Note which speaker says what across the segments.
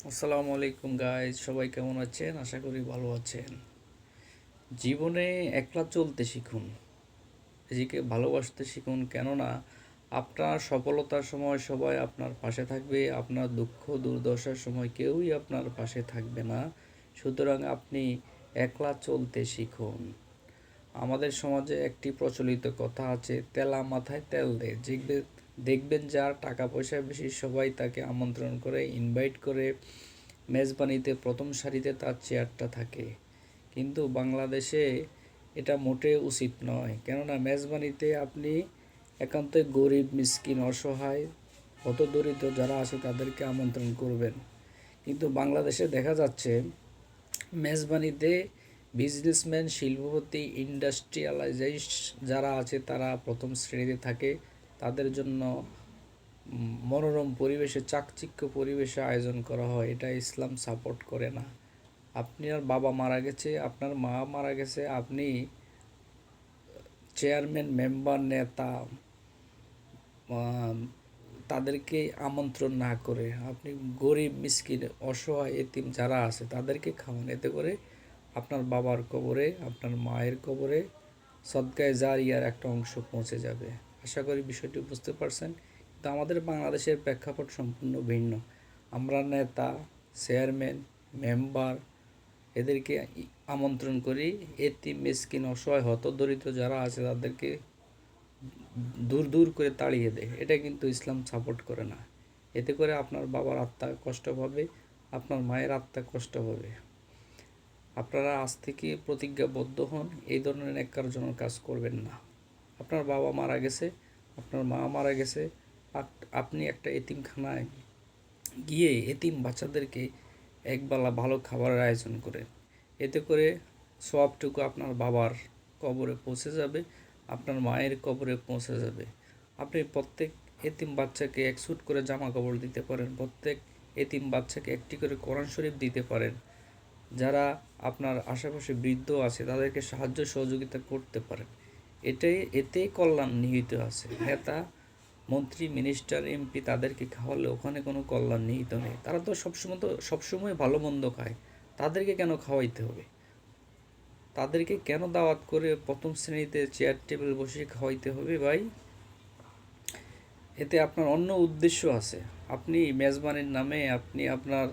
Speaker 1: আসসালামু আলাইকুম গাইজ, সবাই কেমন আছেন? আশা করি ভালো আছেন। জীবনে একলা চলতে শিখুন, নিজেকে ভালোবাসতে শিখুন। কেননা আপনার সফলতার সময় সবাই আপনার পাশে থাকবে, আপনার দুঃখ দুর্দশার সময় কেউই আপনার পাশে থাকবে না। সুতরাং আপনি একলা চলতে শিখুন। আমাদের সমাজে একটি প্রচলিত কথা আছে, তেলা মাথায় তেল দে। দেখবেন যার টাকা পয়সা বেশি সবাই তাকে আমন্ত্রণ করে, ইনভাইট করে, মেজবানিতে প্রথম সারিতে তার চেয়ারটা থাকে। কিন্তু বাংলাদেশে এটা মোটেও উচিত নয়। কেননা মেজবানিতে আপনি একান্তই গরিব, মিসকিন, অসহায়, হতদরিদ্র যারা আছে তাদেরকে আমন্ত্রণ করবেন। কিন্তু বাংলাদেশে দেখা যাচ্ছে মেজবানিতে বিজনেসম্যান, শিল্পপতি, ইন্ডাস্ট্রিয়ালাইজেশ যারা আছে তারা প্রথম শ্রেণীতে থাকে। তাদের জন্য মনোরম পরিবেশে, চাকচিক্য পরিবেশে আয়োজন করা হয়। এটা ইসলাম সাপোর্ট করে না। আপনার বাবা মারা গেছে, আপনার মা মারা গেছে, আপনি চেয়ারম্যান, মেম্বার, নেতা তাদেরকে আমন্ত্রণ না করে আপনি গরিব, মিসকিন, অসহায়, এতিম যারা আছে তাদেরকে খাওয়ান। এতে করে আপনার বাবার কবরে, আপনার মায়ের কবরে সদকায়ে জারিয়ার একটা অংশ পৌঁছে যাবে। আশা করি বিষয়টি বুঝতে পারছেন। কিন্তু আমাদের বাংলাদেশের প্রেক্ষাপট সম্পূর্ণ ভিন্ন। আমরা নেতা, চেয়ারম্যান, মেম্বার এদেরকে আমন্ত্রণ করি, এতিম, মিসকিন, অসহায়, হতদরিদ্র যারা আছে তাদেরকে দূর দূর করে তাড়িয়ে দেয়। এটা কিন্তু ইসলাম সাপোর্ট করে না। এতে করে আপনার বাবার আত্মা কষ্ট পাবে, আপনার মায়ের আত্মা কষ্ট পাবে। আপনারা আজ থেকে প্রতিজ্ঞাবদ্ধ হন, এই ধরনের ন্যাক্কারজনক কাজ করবেন না। আপনার বাবা মারা গেছে, আপনার মা মারা গেছে, আপনি একটা এতিমখানায় গিয়ে এতিম বাচ্চাদেরকে একবেলা ভালো খাবারের আয়োজন করেন। এতে করে সবটুকু আপনার বাবার কবরে পৌঁছে যাবে, আপনার মায়ের কবরে পৌঁছে যাবে। আপনি প্রত্যেক এতিম বাচ্চাকে এক স্যুট করে জামা কাপড় দিতে পারেন, প্রত্যেক এতিম বাচ্চাকে একটি করে কোরআন শরীফ দিতে পারেন। যারা আপনার আশেপাশে বৃদ্ধ আছে তাদেরকে সাহায্য সহযোগিতা করতে পারেন। এতেই কল্যাণ নিহিত আছে। নেতা, মন্ত্রী, মিনিস্টার, এমপি তাদেরকে খাওয়ালে ওখানে কোনো কল্যাণ নিহিত নেই। তারা তো সবসময় ভালো মন্দ খায়, তাদেরকে কেন খাওয়াইতে হবে? তাদেরকে কেন দাওয়াত করে প্রথম শ্রেণীতে চেয়ার টেবিল বসিয়ে খাওয়াইতে হবে ভাই? এতে আপনার অন্য উদ্দেশ্য আছে। আপনি মেজবানির নামে আপনি আপনার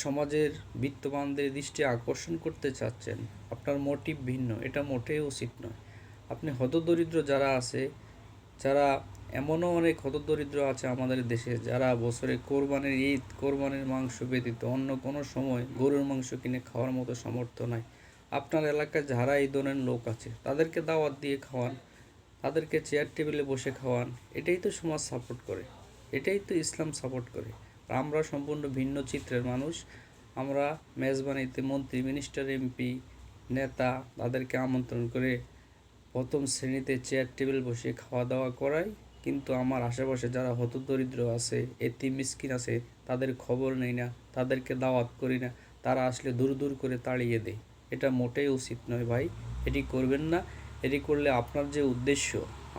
Speaker 1: সমাজের বিত্তবানদের দৃষ্টি আকর্ষণ করতে চাচ্ছেন। আপনার মোটিভ ভিন্ন, এটা মোটেই উচিত নয়। আপনি হতদরিদ্র যারা আছে, যারা এমনও অনেক হতদরিদ্র আছে আমাদের দেশে যারা বছরে কোরবানির ঈদ, কোরবানির মাংস ব্যতীত অন্য কোনো সময় গরুর মাংস কিনে খাওয়ার মতো সামর্থ্য নাই। আপনার এলাকায় যারা এই ধরনের লোক আছে তাদেরকে দাওয়াত দিয়ে খাওয়ান, তাদেরকে চেয়ার টেবিলে বসে খাওয়ান। এটাই তো সমাজ সাপোর্ট করে, এটাই তো ইসলাম সাপোর্ট করে। আমরা সম্পূর্ণ ভিন্ন চিত্রের মানুষ। আমরা মেজবানিতে মন্ত্রী, মিনিস্টার, এমপি, নেতা তাদেরকে আমন্ত্রণ করে প্রথম শ্রেণীতে চেয়ার টেবিল বসে খাওয়া দাওয়া করাই। কিন্তু আমার আশেপাশে যারা হতদরিদ্র আছে, এতিম মিসকিন আছে, তাদের খবর নেই না, তাদেরকে দাওয়াত করি না। তারা আসলে দূর দূর করে তাড়িয়ে দেয়। এটা মোটেই উচিত নয় ভাই, এটি করবেন না। এটি করলে আপনার যে উদ্দেশ্য,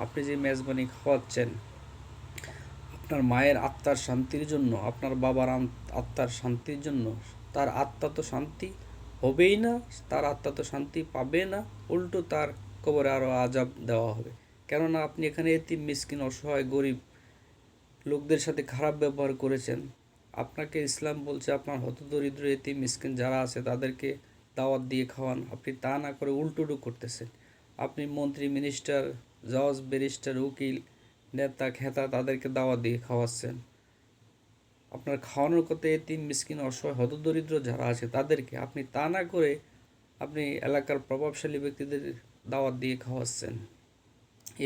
Speaker 1: আপনি যে মেজবানি খাওয়াচ্ছেন আপনার মায়ের আত্মার শান্তির জন্য, আপনার বাবার আত্মার শান্তির জন্য, তার আত্মা তো শান্তি হবেই না, তার আত্মা তো শান্তি পাবে না, উল্টো তার কবরে আরও আযাব দেওয়া হবে। কেননা আপনি এখানে এতিম, মিসকিন, অসহায়, গরিব লোকদের সাথে খারাপ ব্যবহার করেছেন। আপনাকে ইসলাম বলছে আপনার হতদরিদ্র, এতিম, মিসকিন যারা আছে তাদেরকে দাওয়াত দিয়ে খাওয়ান। আপনি তা না করে উল্টোটু করতেছেন। আপনি মন্ত্রী, মিনিস্টার, জজ, ব্যারিস্টার, উকিল, নেতা, খেতা তাদেরকে দাওয়াত দিয়ে খাওয়াচ্ছেন। আপনার খাওয়ানোর কথা এতিম, মিসকিন, অসহায়, হতদরিদ্র যারা আছে তাদেরকে, আপনি তা না করে আপনি এলাকার প্রভাবশালী ব্যক্তিদের দাওয়াত দিয়ে খাওয়াচ্ছেন।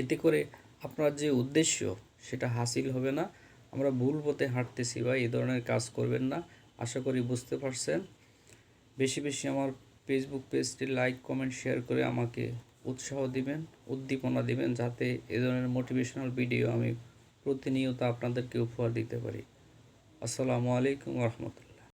Speaker 1: এতে করে আপনার যে উদ্দেশ্য সেটা হাসিল হবে না। আমরা ভুল পথে হাঁটতেছি ভাই, এই ধরনের কাজ করবেন না। আশা করি বুঝতে পারছেন। বেশি বেশি আমার ফেসবুক পেজটি লাইক, কমেন্ট, শেয়ার করে আমাকে উৎসাহ দিবেন, উদ্দীপনা দিবেন, যাতে এ ধরনের মোটিভেশনাল ভিডিও আমি প্রতিনিয়ত আপনাদেরকে উপহার দিতে পারি। আসসালামু আলাইকুম রহমতুল্লাহ।